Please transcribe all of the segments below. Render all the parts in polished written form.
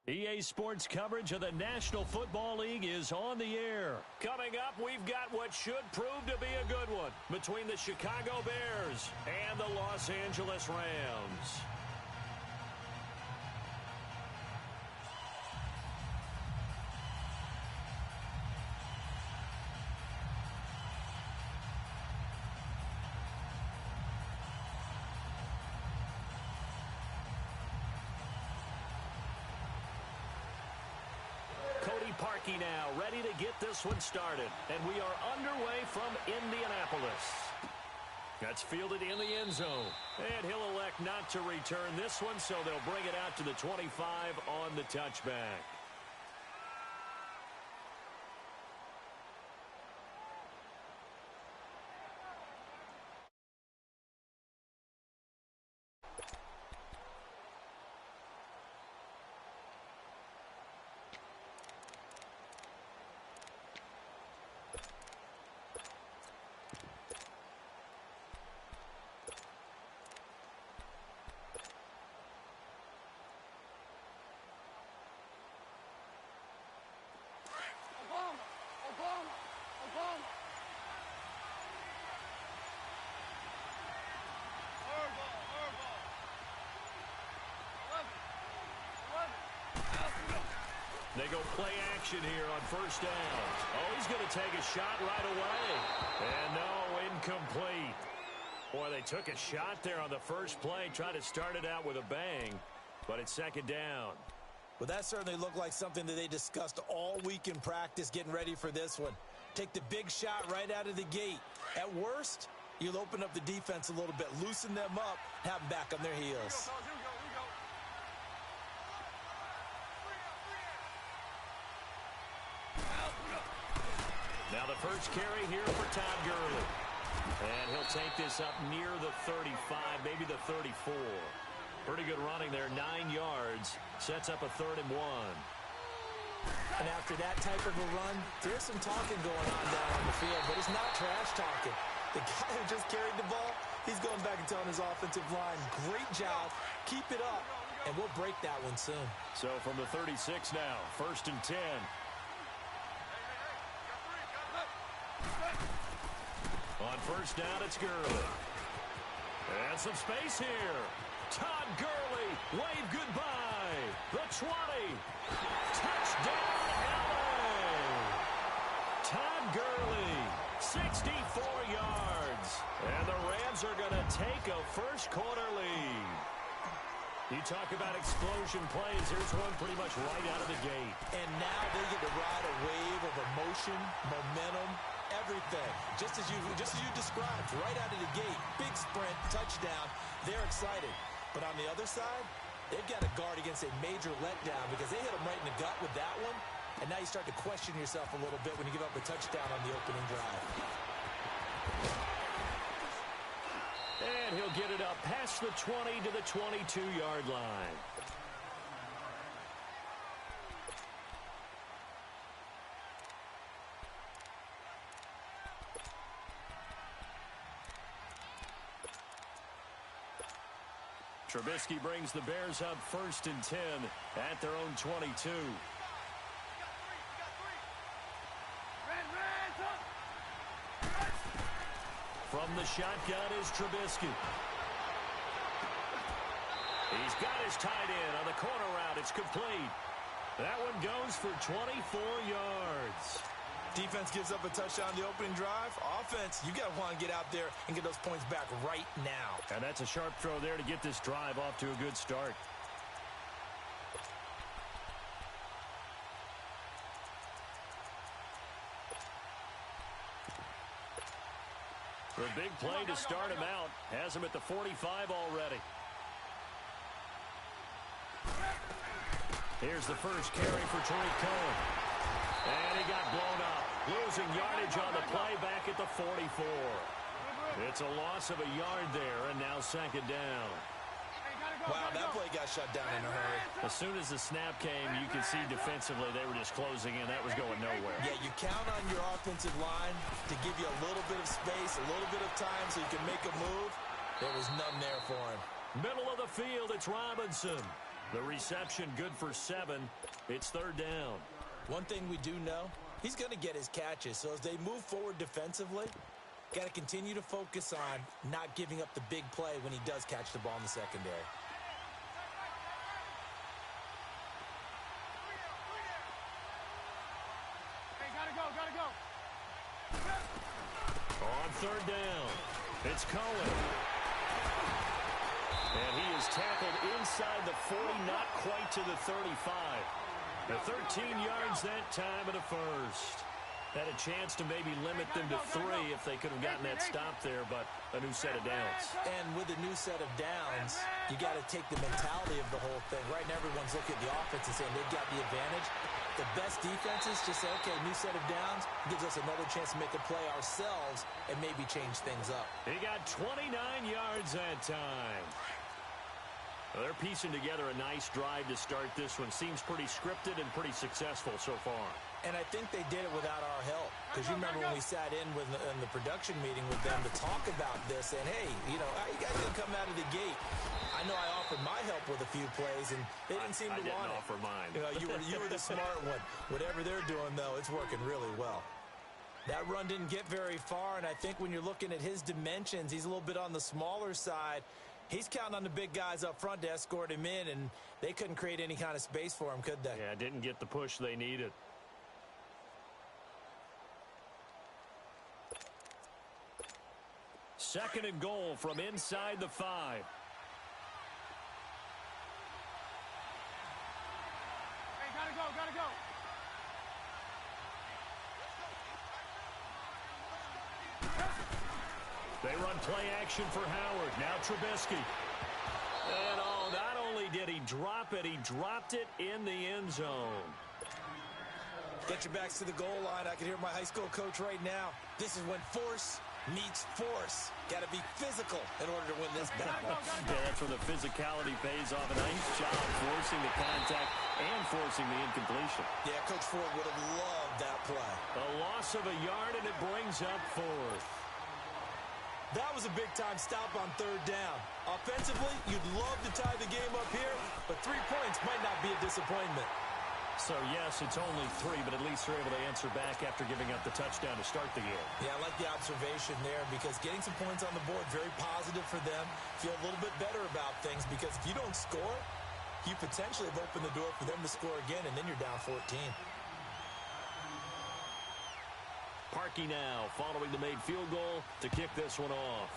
EA Sports coverage of the National Football League is on the air. Coming up, we've got what should prove to be a good one between the Chicago Bears and the Los Angeles Rams. Parkey now, ready to get this one started. And we are underway from Indianapolis. That's fielded in the end zone. And he'll elect not to return this one, so they'll bring it out to the 25 on the touchback. They go play action here on first down. Oh, he's going to take a shot right away. And no, incomplete. Boy, they took a shot there on the first play, tried to start it out with a bang, but it's second down. Well, that certainly looked like something that they discussed all week in practice getting ready for this one. Take the big shot right out of the gate. At worst, you'll open up the defense a little bit, loosen them up, have them back on their heels. Now the first carry here for Todd Gurley. And he'll take this up near the 35, maybe the 34. Pretty good running there, 9 yards. Sets up a 3rd and 1. And after that type of a run, there's some talking going on down on the field, but it's not trash talking. The guy who just carried the ball, he's going back and telling his offensive line, great job, keep it up, and we'll break that one soon. So from the 36 now, 1st and 10. On first down, it's Gurley. And some space here. Todd Gurley, wave goodbye. The 20. Touchdown, LA. Todd Gurley, 64 yards. And the Rams are going to take a first-quarter lead. You talk about explosion plays. Here's one pretty much right out of the gate. And now they get to ride a wave of emotion, momentum, everything. Just as you described, right out of the gate. Big sprint, touchdown. They're excited. But on the other side, they've got to guard against a major letdown because they hit them right in the gut with that one. And now you start to question yourself a little bit when you give up a touchdown on the opening drive. And he'll get it up past the 20 to the 22-yard line. Trubisky brings the Bears up 1st and 10 at their own 22. From the shotgun is Trubisky. He's got his tight end on the corner route. It's complete. That one goes for 24 yards. Defense gives up a touchdown on the opening drive. Offense, you got to want to get out there and get those points back right now. And that's a sharp throw there to get this drive off to a good start. The big play to start him out. Has him at the 45 already. Here's the first carry for Tariq Cohen. And he got blown up. Losing yardage on the play back at the 44. It's a loss of a yard there, and now 2nd down. Wow, that play got shut down in a hurry. As soon as the snap came, you could see defensively they were just closing in. That was going nowhere. Yeah, you count on your offensive line to give you a little bit of space, a little bit of time so you can make a move. There was none there for him. Middle of the field, it's Robinson. The reception good for 7. It's third down. One thing we do know, he's going to get his catches. So as they move forward defensively, got to continue to focus on not giving up the big play when he does catch the ball in the secondary. Hey, gotta go. On third down, it's Cohen. And he is tackled inside the 40, not quite to the 35. The 13 yards that time of the first. Had a chance to maybe limit them to 3 if they could have gotten that stop there, but a new set of downs. And with a new set of downs, you got to take the mentality of the whole thing. Right now, everyone's looking at the offense and saying they've got the advantage. The best defenses just say, okay, new set of downs gives us another chance to make a play ourselves and maybe change things up. He got 29 yards that time. Well, they're piecing together a nice drive to start this one. Seems pretty scripted and pretty successful so far. And I think they did it without our help. Because you remember when we sat in the production meeting with them to talk about this, and hey, you know, how you guys didn't come out of the gate? I know I offered my help with a few plays, and they didn't seem to want it. I didn't offer mine. You know, you were the smart one. Whatever they're doing, though, it's working really well. That run didn't get very far, and I think when you're looking at his dimensions, he's a little bit on the smaller side. He's counting on the big guys up front to escort him in, and they couldn't create any kind of space for him, could they? Yeah, didn't get the push they needed. Second and goal from inside the 5. Hey, gotta go. They run play action for Howard. Now Trubisky. And not only did he drop it, he dropped it in the end zone. Get your backs to the goal line. I can hear my high school coach right now. This is when force meets force. Got to be physical in order to win this battle. Yeah, that's where the physicality pays off. A nice job forcing the contact and forcing the incompletion. Yeah, Coach Ford would have loved that play. A loss of a yard, and it brings up 4th. That was a big-time stop on third down. Offensively, you'd love to tie the game up here, but 3 points might not be a disappointment. So, yes, it's only 3, but at least they're able to answer back after giving up the touchdown to start the game. Yeah, I like the observation there because getting some points on the board, very positive for them. Feel a little bit better about things because if you don't score, you potentially have opened the door for them to score again, and then you're down 14. Parkey now following the made field goal to kick this one off.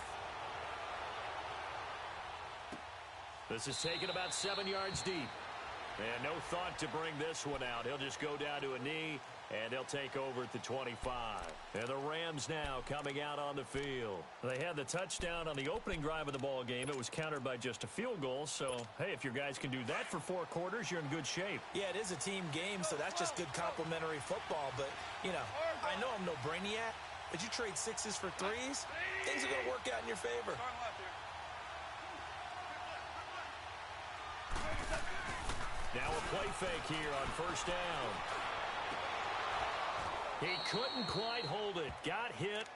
This is taken about 7 yards deep. And no thought to bring this one out. He'll just go down to a knee, and they'll take over at the 25. And the Rams now coming out on the field. They had the touchdown on the opening drive of the ball game. It was countered by just a field goal. So, hey, if your guys can do that for 4 quarters, you're in good shape. Yeah, it is a team game, so that's just good complimentary football. But, you know, I know I'm no brainiac, but you trade 6s for 3s, things are going to work out in your favor. Now a play fake here on first down. He couldn't quite hold it. Got hit.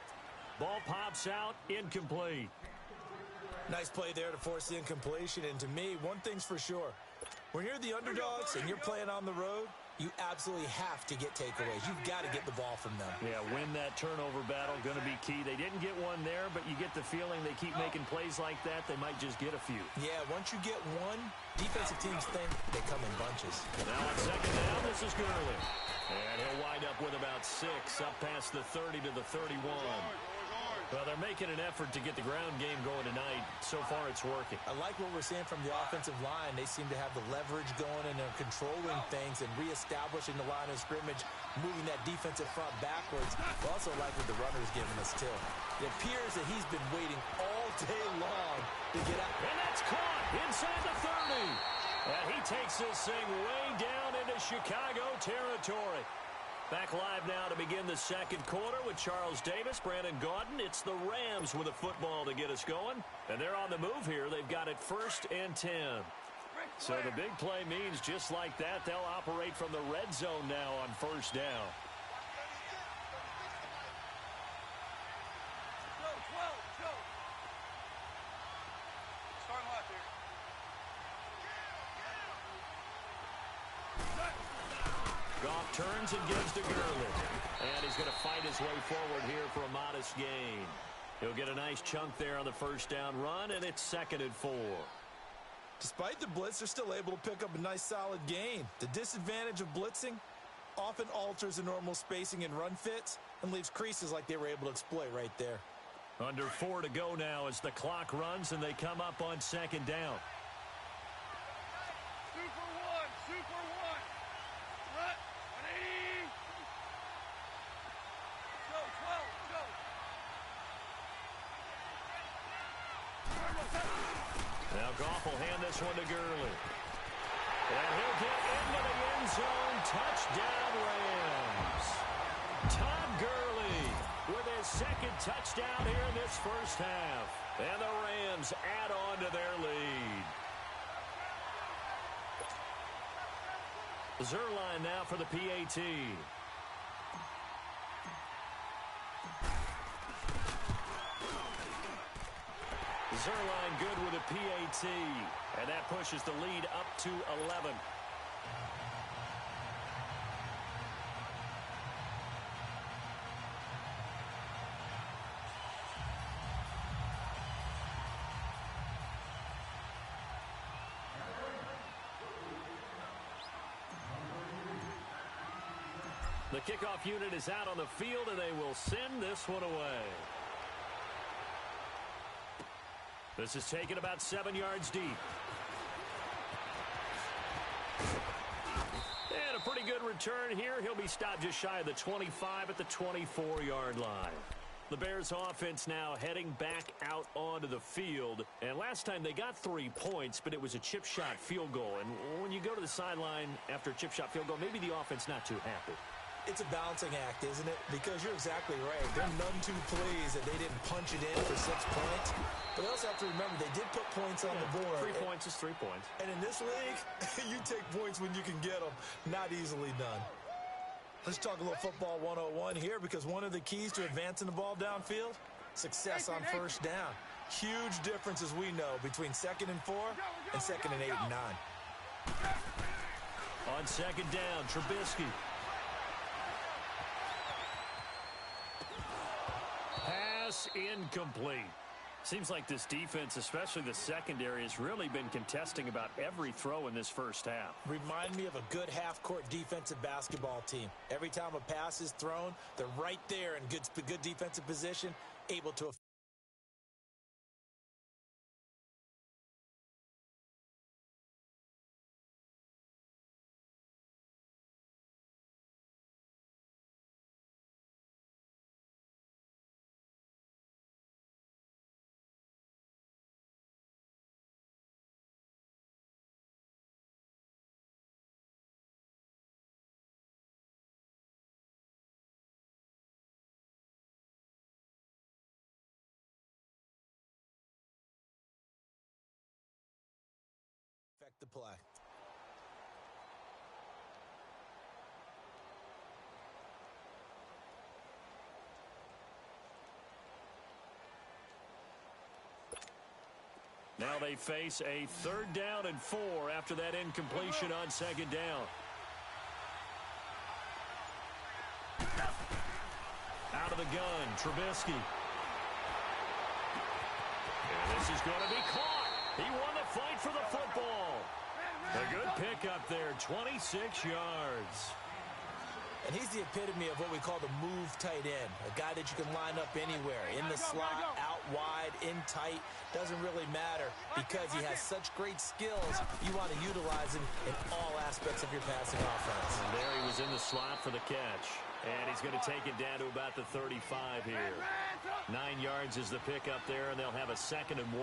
Ball pops out. Incomplete. Nice play there to force the incompletion. And to me, one thing's for sure. When you're the underdogs and you're playing on the road, you absolutely have to get takeaways. You've got to get the ball from them. Yeah, win that turnover battle, going to be key. They didn't get one there, but you get the feeling they keep making plays like that, they might just get a few. Yeah, once you get one, defensive teams think they come in bunches. Now on second down, this is Gurley. And he'll wind up with about 6, up past the 30 to the 31. Well, they're making an effort to get the ground game going tonight. So far, it's working. I like what we're seeing from the offensive line. They seem to have the leverage going, and they're controlling things and reestablishing the line of scrimmage, moving that defensive front backwards. I also like what the runner's giving us, too. It appears that he's been waiting all day long to get out. And that's caught inside the 30. And he takes this thing way down into Chicago territory. Back live now to begin the second quarter with Charles Davis, Brandon Gaudin. It's the Rams with a football to get us going. And they're on the move here. They've got it 1st and 10. So the big play means just like that, they'll operate from the red zone now on first down. Turns and gives to Gurley. And he's going to fight his way forward here for a modest gain. He'll get a nice chunk there on the first down run, and it's 2nd and 4. Despite the blitz, they're still able to pick up a nice solid gain. The disadvantage of blitzing often alters the normal spacing and run fits and leaves creases like they were able to exploit right there. Under 4 to go now as the clock runs and they come up on 2nd down. Super one, super one. What? 180. Go, 12, go. Now Goff will hand this one to Gurley. And he'll get into the end zone. Touchdown, Rams. Todd Gurley with his 2nd touchdown here in this first half. And the Rams add on to their lead. Zerline now for the PAT. Zerline good with a PAT. And that pushes the lead up to 11. The kickoff unit is out on the field, and they will send this one away. This is taken about 7 yards deep. And a pretty good return here. He'll be stopped just shy of the 25 at the 24-yard line. The Bears offense now heading back out onto the field. And last time they got 3 points, but it was a chip shot field goal. And when you go to the sideline after a chip shot field goal, maybe the offense not too happy. It's a balancing act, isn't it? Because you're exactly right. They're none too pleased that they didn't punch it in for 6 points. But they also have to remember they did put points on the board. 3 points is 3 points. And in this league, you take points when you can get them. Not easily done. Let's talk a little football 101 here, because one of the keys to advancing the ball downfield, success on first down. Huge difference, as we know, between 2nd and 4 and 2nd and 8 and 9. On 2nd down, Trubisky. Pass incomplete. Seems like this defense, especially the secondary, has really been contesting about every throw in this first half. Remind me of a good half-court defensive basketball team. Every time a pass is thrown, they're right there in good defensive position, able to affect the play. Now they face a 3rd down and 4 after that incompletion on 2nd down. Out of the gun, Trubisky. And this is going to be caught. He won the fight for the football. A good pickup there, 26 yards. And he's the epitome of what we call the move tight end, a guy that you can line up anywhere, in the slot, out wide, in tight, doesn't really matter because he has such great skills. You want to utilize him in all aspects of your passing offense. And there he was in the slot for the catch. And he's going to take it down to about the 35 here. 9 yards is the pickup there, and they'll have a 2nd and 1.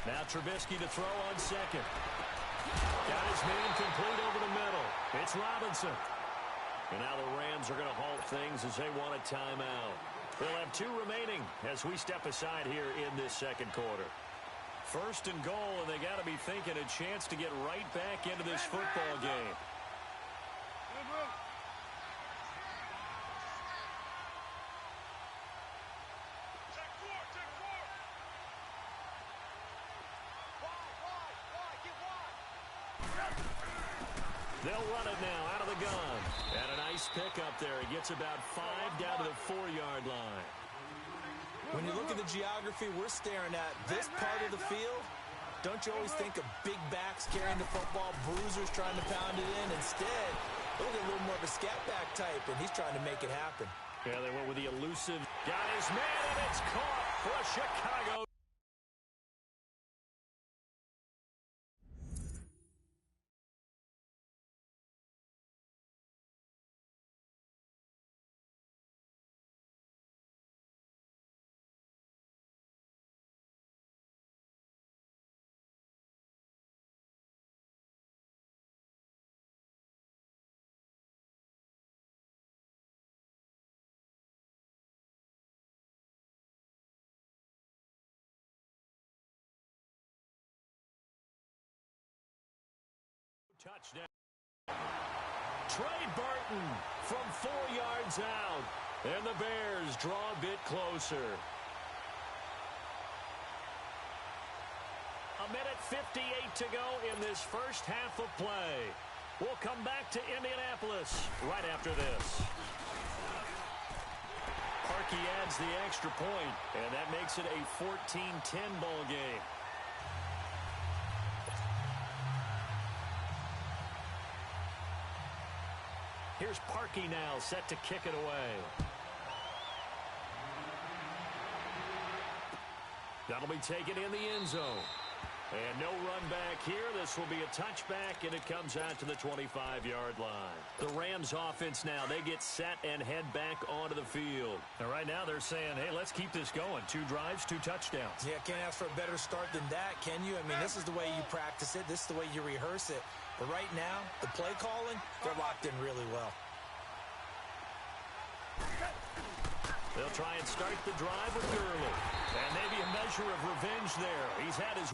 Now Trubisky to throw on 2nd. Got his man complete over the middle. It's Robinson. And now the Rams are going to halt things as they want a timeout. They'll have 2 remaining as we step aside here in this 2nd quarter. 1st and goal, and they got to be thinking a chance to get right back into this football game. They'll run it now out of the gun. And a nice pickup there. He gets about 5 down to the 4-yard line. When you look at the geography we're staring at, this part of the field, don't you always think of big backs carrying the football, bruisers trying to pound it in? Instead, look at a little more of a scat back type, and he's trying to make it happen. Yeah, they went with the elusive. Got his man, and it's caught for Chicago. Touchdown. Trey Burton from 4 yards out. And the Bears draw a bit closer. A minute 58 to go in this first half of play. We'll come back to Indianapolis right after this. Parkey adds the extra point, and that makes it a 14-10 ball game. Here's Parkey now, set to kick it away. That'll be taken in the end zone. And no run back here. This will be a touchback, and it comes out to the 25-yard line. The Rams offense now, they get set and head back onto the field. And right now they're saying, hey, let's keep this going. 2 drives, 2 touchdowns. Yeah, can't ask for a better start than that, can you? I mean, this is the way you practice it. This is the way you rehearse it. But right now, the play calling, they're locked in really well. They'll try and start the drive with Gurley. And maybe a measure of revenge there. He's had his...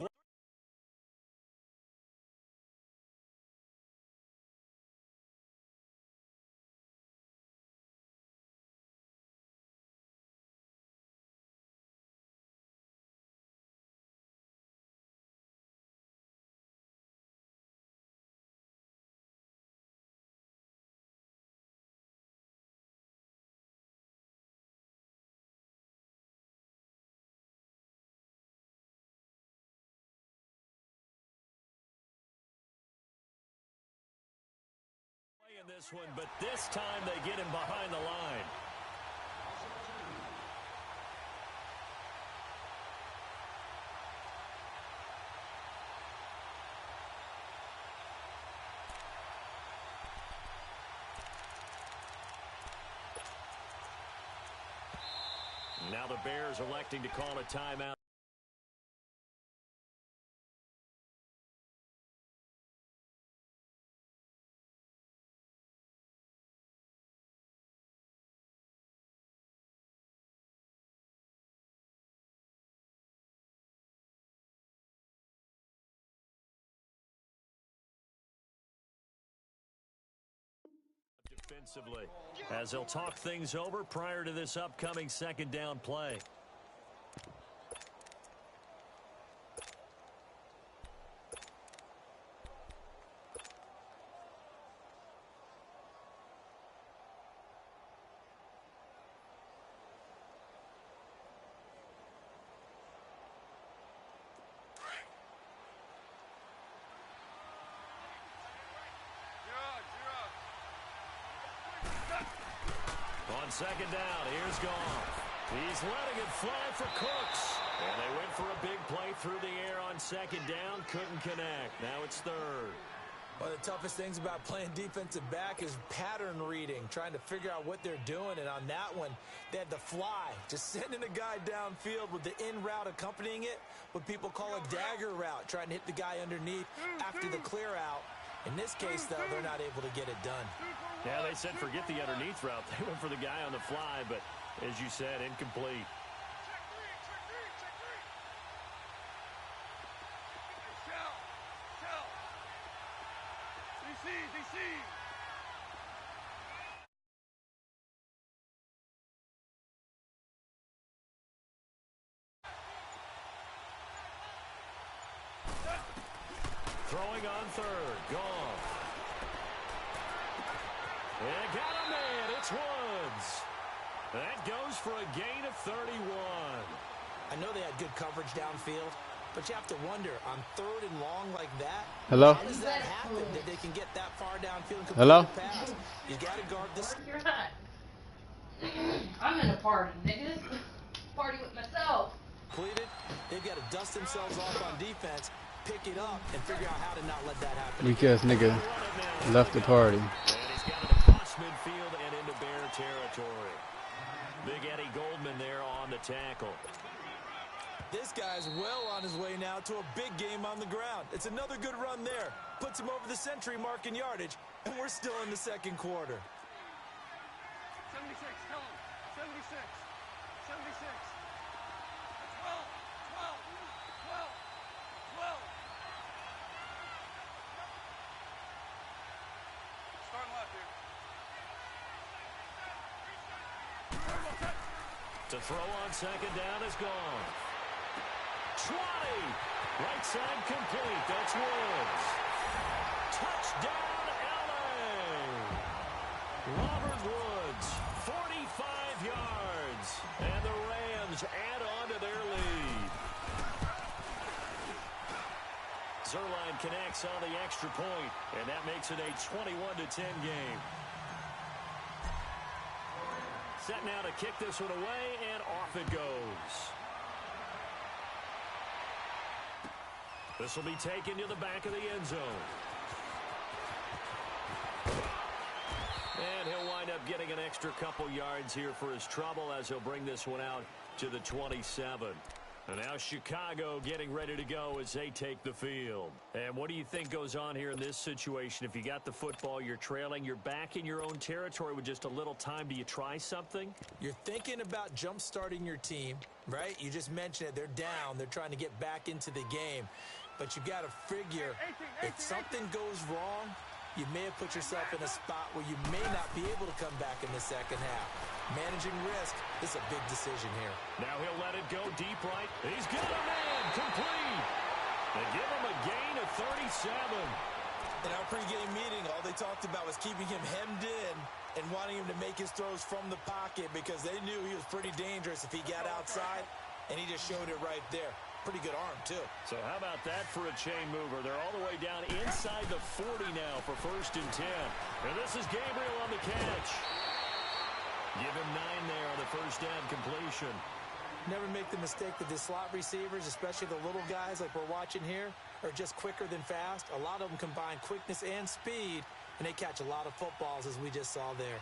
in this one, but this time they get him behind the line. Now the Bears electing to call a timeout. Defensively, as they'll talk things over prior to this upcoming second down play. Second down, here's Goff. He's letting it fly for Cooks. And they went for a big play through the air on second down. Couldn't connect. Now it's third. One of the toughest things about playing defensive back is pattern reading, trying to figure out what they're doing. And on that one, they had to fly, just sending a guy downfield with the in route accompanying it, what people call a dagger route, trying to hit the guy underneath after the clear out. In this case, though, they're not able to get it done. Yeah, they said forget the underneath route. They went for the guy on the fly, but as you said, incomplete. Throwing on third, Goff. And got a man. It's Woods. That goes for a gain of 31. I know they had good coverage downfield, but you have to wonder, on 3rd and long like that, Hello? how does that happen that they can get that far downfield and complete Hello? the pass? You got to guard this. You're not. I'm in a party, niggas. Party with myself. Completed. They've got to dust themselves off on defense, pick it up, and figure out how to not let that happen. Weak ass nigga left the party. And he's got it across midfield and into Bear territory. Big Eddie Goldman there on the tackle. This guy's well on his way now to a big game on the ground. It's another good run there. Puts him over the century mark in yardage, and we're still in the second quarter. 76, tell him. 76. 76. 12. 12. 12. 12. Starting left here. To throw on second down is gone. 20. Right side complete. That's Woods. Touchdown, LA. Robert Woods, 45 yards. And the Rams add on to their lead. Zerline connects on the extra point, and that makes it a 21-10 game. Set now to kick this one away, and off it goes. This will be taken to the back of the end zone. And he'll wind up getting an extra couple yards here for his trouble as he'll bring this one out to the 27. And now Chicago getting ready to go as they take the field. And what do you think goes on here in this situation? If you got the football, you're trailing, you're back in your own territory with just a little time. Do you try something? You're thinking about jump-starting your team, right? You just mentioned it. They're down. They're trying to get back into the game. But you got to figure, if something goes wrong, you may have put yourself in a spot where you may not be able to come back in the second half. Managing risk is a big decision here. Now he'll let it go deep right. He's got a man complete. They give him a gain of 37. In our pregame meeting, all they talked about was keeping him hemmed in and wanting him to make his throws from the pocket because they knew he was pretty dangerous if he got outside, and he just showed it right there. Pretty good arm, too. So how about that for a chain mover? They're all the way down inside the 40 now for 1st and 10. And this is Gabriel on the catch. Give him 9 there on the first down completion. Never make the mistake that the slot receivers, especially the little guys like we're watching here, are just quicker than fast. A lot of them combine quickness and speed, and they catch a lot of footballs, as we just saw there.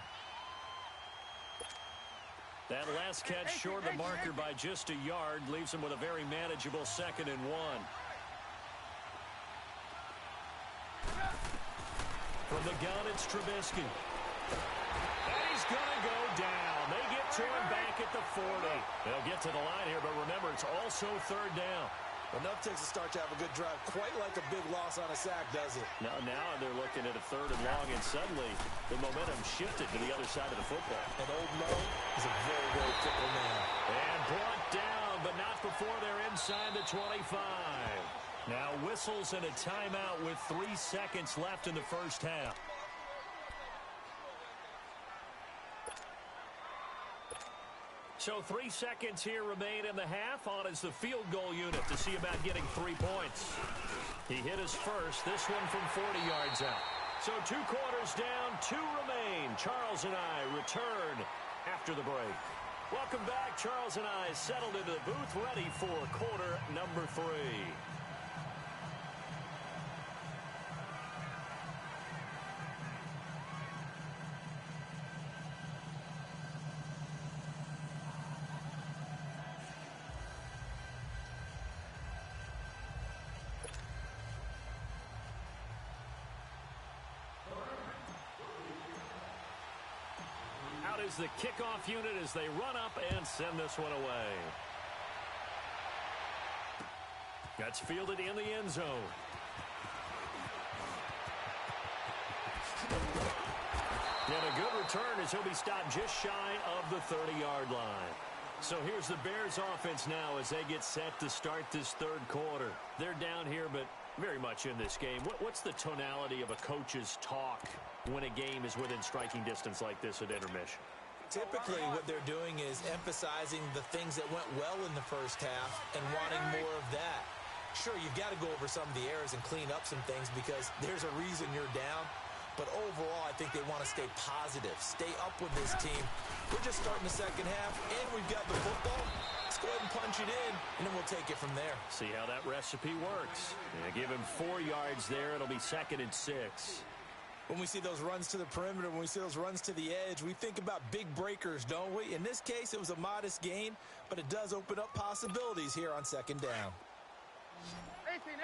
That last catch short of the marker by just a yard leaves him with a very manageable 2nd and 1. From the gun, it's Trubisky. And he's going to go down. They get to him back at the 40. They'll get to the line here, but remember, it's also 3rd down. Enough takes a start to have a good drive. Quite like a big loss on a sack, does it? Now they're looking at a 3rd and long, and suddenly the momentum shifted to the other side of the football. And Old Mo is a very, very fickle man. And brought down, but not before they're inside the 25. Now whistles and a timeout with 3 seconds left in the first half. So 3 seconds here remain in the half. On is the field goal unit to see about getting 3 points. He hit his first, this one from 40 yards out. So 2 quarters down, 2 remain. Charles and I return after the break. Welcome back. Charles and I settled into the booth, ready for quarter number 3. Is the kickoff unit as they run up and send this one away. That's fielded in the end zone. And a good return as he'll be stopped just shy of the 30-yard line. So here's the Bears offense now as they get set to start this 3rd quarter. They're down here, but very much in this game. What's the tonality of a coach's talk when a game is within striking distance like this at intermission? Typically, what they're doing is emphasizing the things that went well in the first half and wanting more of that. Sure, you've got to go over some of the errors and clean up some things because there's a reason you're down. But overall, I think they want to stay positive, stay up with this team. We're just starting the second half, and we've got the football. Let's go ahead and punch it in, and then we'll take it from there. See how that recipe works. Yeah, give him 4 yards there. It'll be 2nd and 6. When we see those runs to the perimeter, when we see those runs to the edge, we think about big breakers, don't we? In this case, it was a modest gain, but it does open up possibilities here on 2nd down. 18.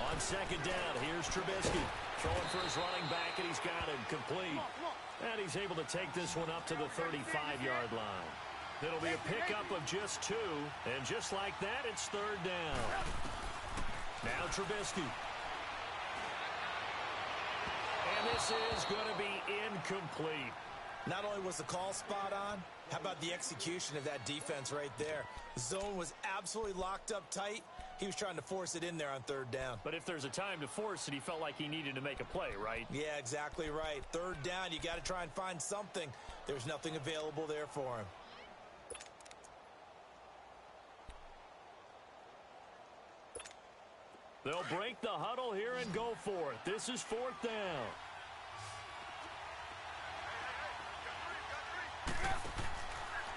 On 2nd down, here's Trubisky. Throwing for his running back, and he's got him complete. And he's able to take this one up to the 35-yard line. It'll be a pickup of just 2, and just like that, it's 3rd down. Now Trubisky. And this is going to be incomplete. Not only was the call spot on, how about the execution of that defense right there? The zone was absolutely locked up tight. He was trying to force it in there on 3rd down. But if there's a time to force it, he felt like he needed to make a play, right? Yeah, exactly right. 3rd down, you got to try and find something. There's nothing available there for him. They'll break the huddle here and go for it. This is 4th down.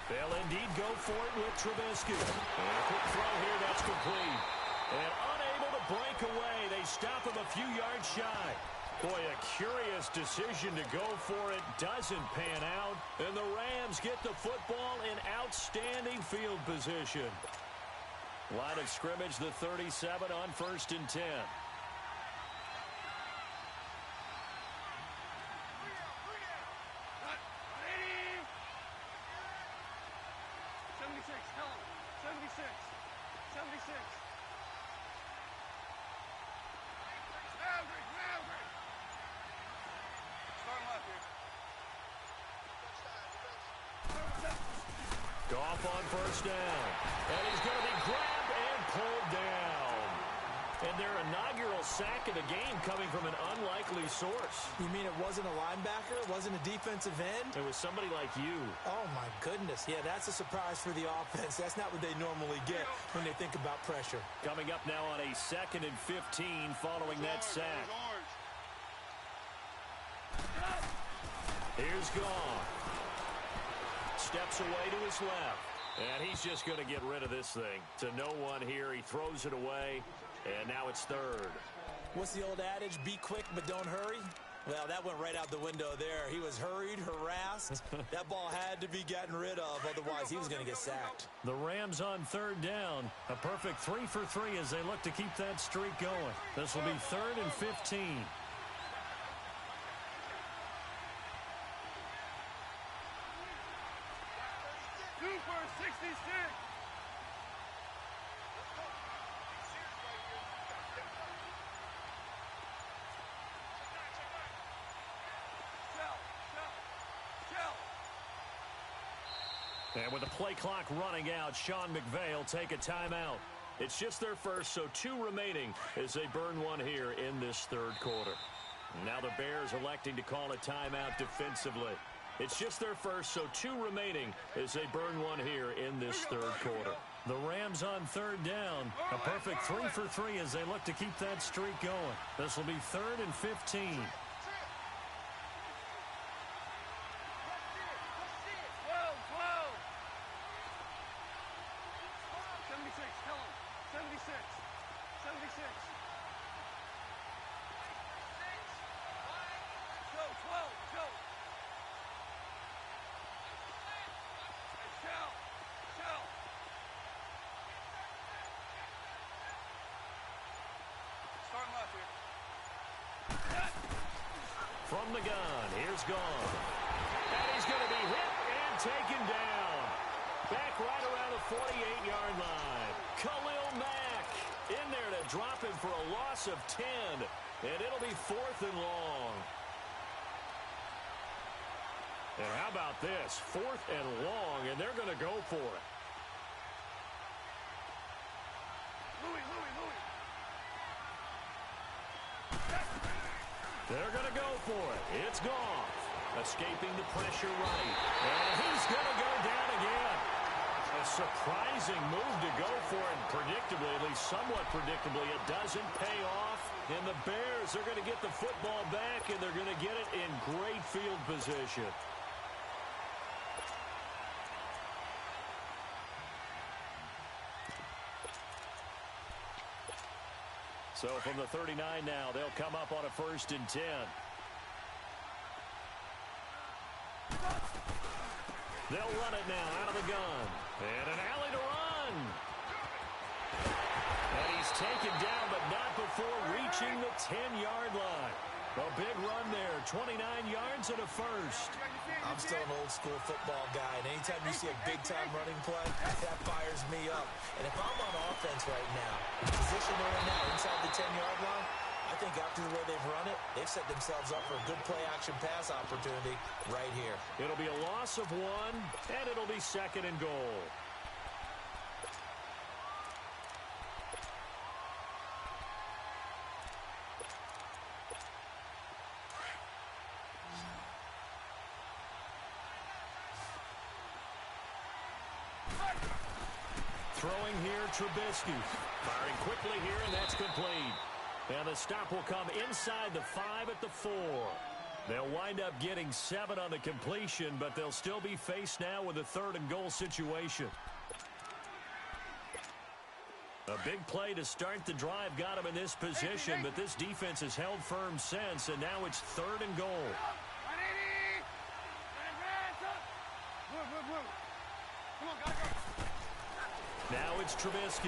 They'll indeed go for it with Trubisky. And a quick throw here, that's complete. And unable to break away, they stop him a few yards shy. Boy, a curious decision to go for it. Doesn't pan out. And the Rams get the football in outstanding field position. Line of scrimmage, the 37 on 1st and 10. 76. Start left here. Goff on 1st down. And he's going to be grabbed and pulled down. And their inaugural sack of the game coming from an unlikely source. You mean it wasn't a linebacker? It wasn't a defensive end? It was somebody like you. Oh, my goodness. Yeah, that's a surprise for the offense. That's not what they normally get when they think about pressure. Coming up now on a 2nd and 15 following that sack. Here's Goff. Steps away to his left. And he's just going to get rid of this thing. To no one here. He throws it away. And now it's 3rd. What's the old adage? Be quick, but don't hurry? Well, that went right out the window there. He was hurried, harassed. That ball had to be gotten rid of. Otherwise, he was going to get sacked. The Rams on 3rd down. A perfect 3 for 3 as they look to keep that streak going. This will be 3rd and 15. Super 66. And with the play clock running out, Sean McVay will take a timeout. It's just their first, so 2 remaining as they burn one here in this 3rd quarter. Now the Bears electing to call a timeout defensively. It's just their first, so 2 remaining as they burn one here in this 3rd quarter. The Rams on 3rd down. A perfect 3 for 3 as they look to keep that streak going. This will be 3rd and 15. Start left here. From the gun, here's Goff. And he's going to be hit and taken down. Back right around the 48-yard line. Khalil Mack in there to drop him for a loss of 10. And it'll be 4th and long. And how about this? 4th and long, and they're going to go for it. Louis. They're going to go for it. It's gone. Escaping the pressure right. And he's going to go down again. A surprising move to go for it. Predictably, at least somewhat predictably, it doesn't pay off. And the Bears are going to get the football back, and they're going to get it in great field position. So from the 39 now, they'll come up on a 1st and 10. They'll run it now out of the gun. And an alley to run. And he's taken down, but not before reaching the 10-yard line. A big run there, 29 yards and a 1st. I'm still an old-school football guy, and anytime you see a big-time running play, that fires me up. And if I'm on offense right now, the position they're in now, inside the 10-yard line, I think after the way they've run it, they've set themselves up for a good play-action pass opportunity right here. It'll be a loss of 1, and it'll be 2nd and goal. Throwing here, Trubisky. Firing quickly here, and that's complete. And the stop will come inside the 5 at the 4. They'll wind up getting 7 on the completion, but they'll still be faced now with a 3rd and goal situation. A big play to start the drive got him in this position, but this defense has held firm since, and now it's 3rd and goal. Come on, gotta go. Now it's Trubisky.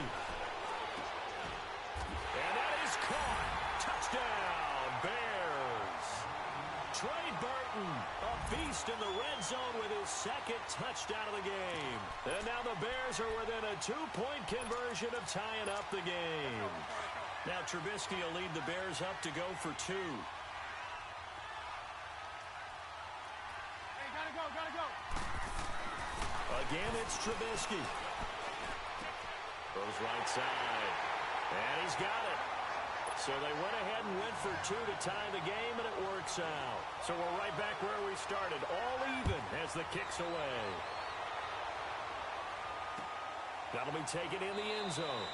And that is caught. Touchdown, Bears. Trey Burton, a beast in the red zone with his 2nd touchdown of the game. And now the Bears are within a 2-point conversion of tying up the game. Now Trubisky will lead the Bears up to go for 2. Hey, gotta go. Again, it's Trubisky. Goes right side. And he's got it. So they went ahead and went for 2 to tie the game, and it works out. So we're right back where we started, all even as the kick's away. That'll be taken in the end zone.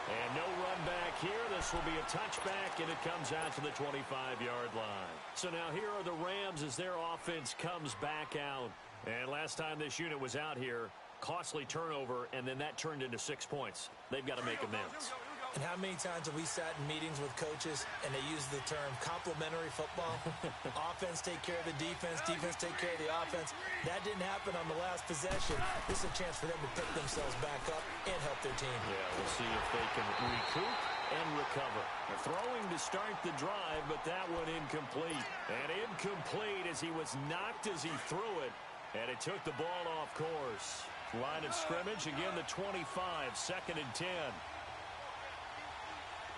And no run back here. This will be a touchback, and it comes out to the 25-yard line. So now here are the Rams as their offense comes back out. And last time this unit was out here, costly turnover, and then that turned into 6 points. They've got to make amends. And how many times have we sat in meetings with coaches and they use the term complementary football? Offense take care of the defense, defense take care of the offense. That didn't happen on the last possession. This is a chance for them to pick themselves back up and help their team. Yeah, we'll see if they can recoup and recover. Throwing to start the drive, but that one incomplete. And incomplete as he was knocked as he threw it, and it took the ball off course. Line of scrimmage, again the 25, 2nd and 10.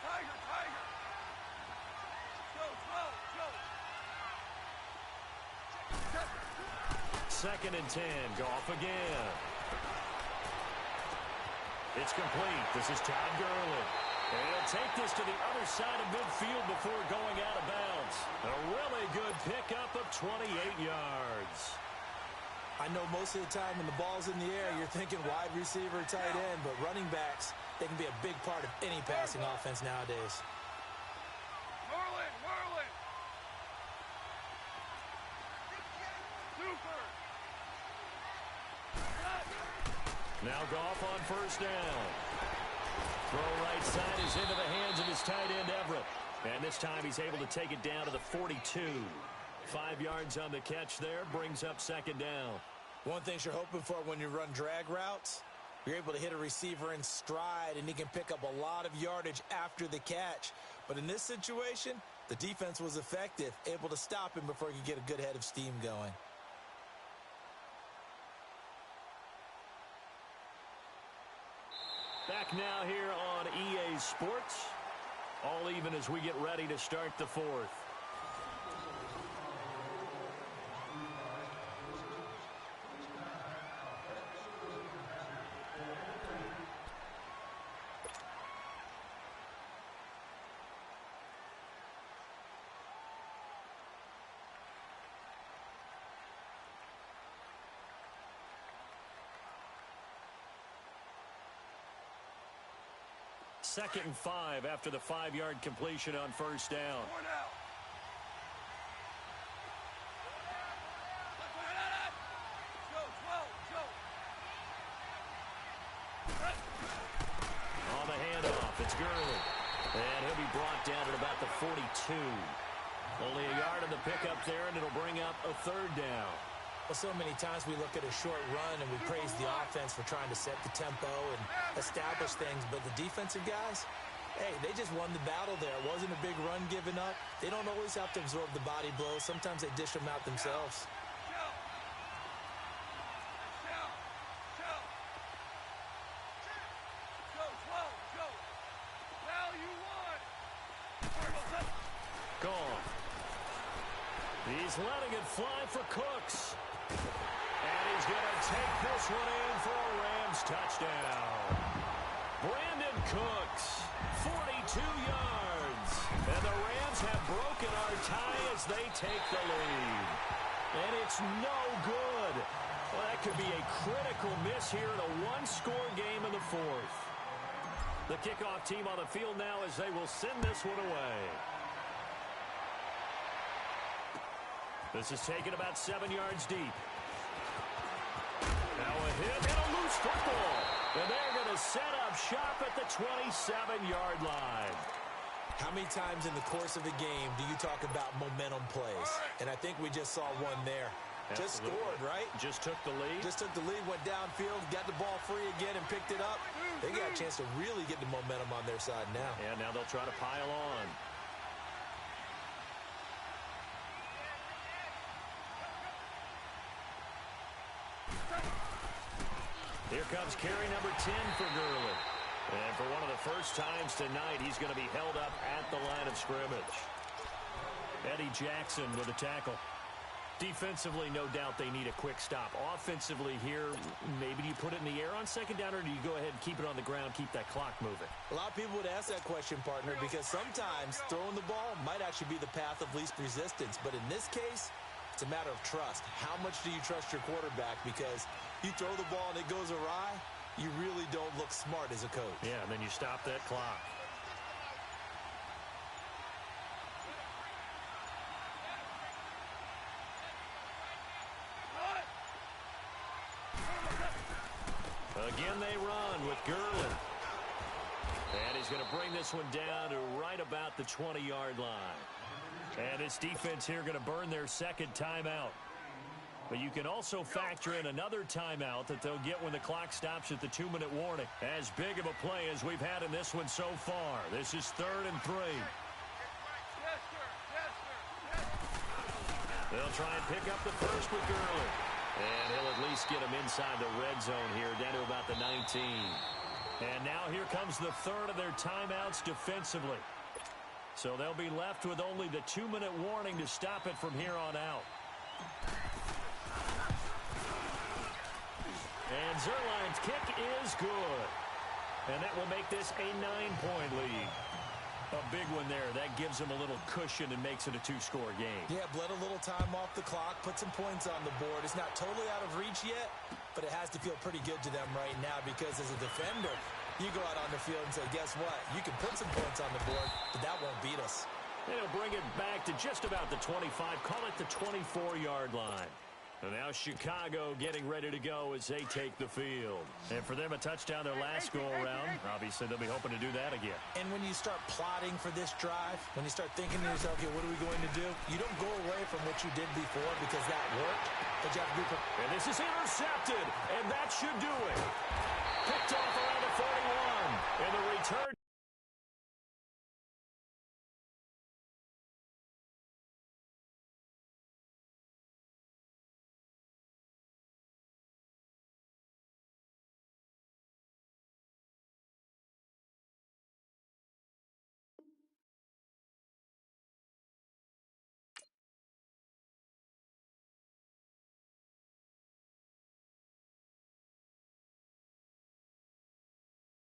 Tiger. Go. 2nd and 10. Goff again. It's complete. This is Todd Gurley. And he'll take this to the other side of midfield before going out of bounds. A really good pickup of 28 yards. I know most of the time when the ball's in the air, you're thinking wide receiver, tight end, but running backs, they can be a big part of any passing offense nowadays. Whirling. Super. Now Goff on 1st down. Throw right side is into the hands of his tight end, Everett. And this time he's able to take it down to the 42. 5 yards on the catch there, brings up 2nd down. One thing you're hoping for when you run drag routes, you're able to hit a receiver in stride, and he can pick up a lot of yardage after the catch. But in this situation, the defense was effective, able to stop him before he could get a good head of steam going. Back now here on EA Sports. All even as we get ready to start the 4th. 2nd and 5 after the 5-yard completion on first down. More now. Go, 12, go. On the handoff, it's Gurley. And he'll be brought down at about the 42. Only a yard on the pickup there, and it'll bring up a 3rd down. Well, so many times we look at a short run and we praise the offense for trying to set the tempo and establish things, but the defensive guys, hey, they just won the battle there. It wasn't a big run given up. They don't always have to absorb the body blows. Sometimes they dish them out themselves. Gone. He's letting it fly for Cooks. And he's going to take this one in for a Rams touchdown. Brandon Cooks, 42 yards. And the Rams have broken our tie as they take the lead. And it's no good. Well, that could be a critical miss here in a one-score game in the 4th. The kickoff team on the field now as they will send this one away. This is taken about 7 yards deep. Now a hit and a loose football. And they're going to set up shop at the 27-yard line. How many times in the course of a game do you talk about momentum plays? And I think we just saw one there. Absolutely. Just scored, right? Just took the lead. Just took the lead, went downfield, got the ball free again and picked it up. They got a chance to really get the momentum on their side now. And now they'll try to pile on. Here comes carry number 10 for Gurley. And for one of the first times tonight, he's going to be held up at the line of scrimmage. Eddie Jackson with a tackle. Defensively, no doubt they need a quick stop. Offensively here, maybe you put it in the air on 2nd down, or do you go ahead and keep it on the ground, keep that clock moving? A lot of people would ask that question, partner, because sometimes throwing the ball might actually be the path of least resistance. But in this case, it's a matter of trust. How much do you trust your quarterback? Because you throw the ball and it goes awry, you really don't look smart as a coach. Yeah, and then you stop that clock. Again they run with Gurley. And he's going to bring this one down to right about the 20-yard line. And this defense here going to burn their 2nd timeout. But you can also factor in another timeout that they'll get when the clock stops at the 2-minute warning. As big of a play as we've had in this one so far. This is 3rd and 3. They'll try and pick up the first with Gurley. And he'll at least get him inside the red zone here, down to about the 19. And now here comes the 3rd of their timeouts defensively. So they'll be left with only the 2-minute warning to stop it from here on out. And Zerline's kick is good. And that will make this a 9-point lead. A big one there. That gives them a little cushion and makes it a 2-score game. Yeah, bled a little time off the clock, put some points on the board. It's not totally out of reach yet, but it has to feel pretty good to them right now because as a defender, you go out on the field and say, guess what? You can put some points on the board, but that won't beat us. And he'll bring it back to just about the 25, call it the 24-yard line. And now Chicago getting ready to go as they take the field. And for them, a touchdown their last go-around. Obviously, they'll be hoping to do that again. And when you start plotting for this drive, when you start thinking to yourself, okay, what are we going to do? You don't go away from what you did before because that worked. But you have to be prepared. And this is intercepted, and that should do it. Picked off around the 41. And the return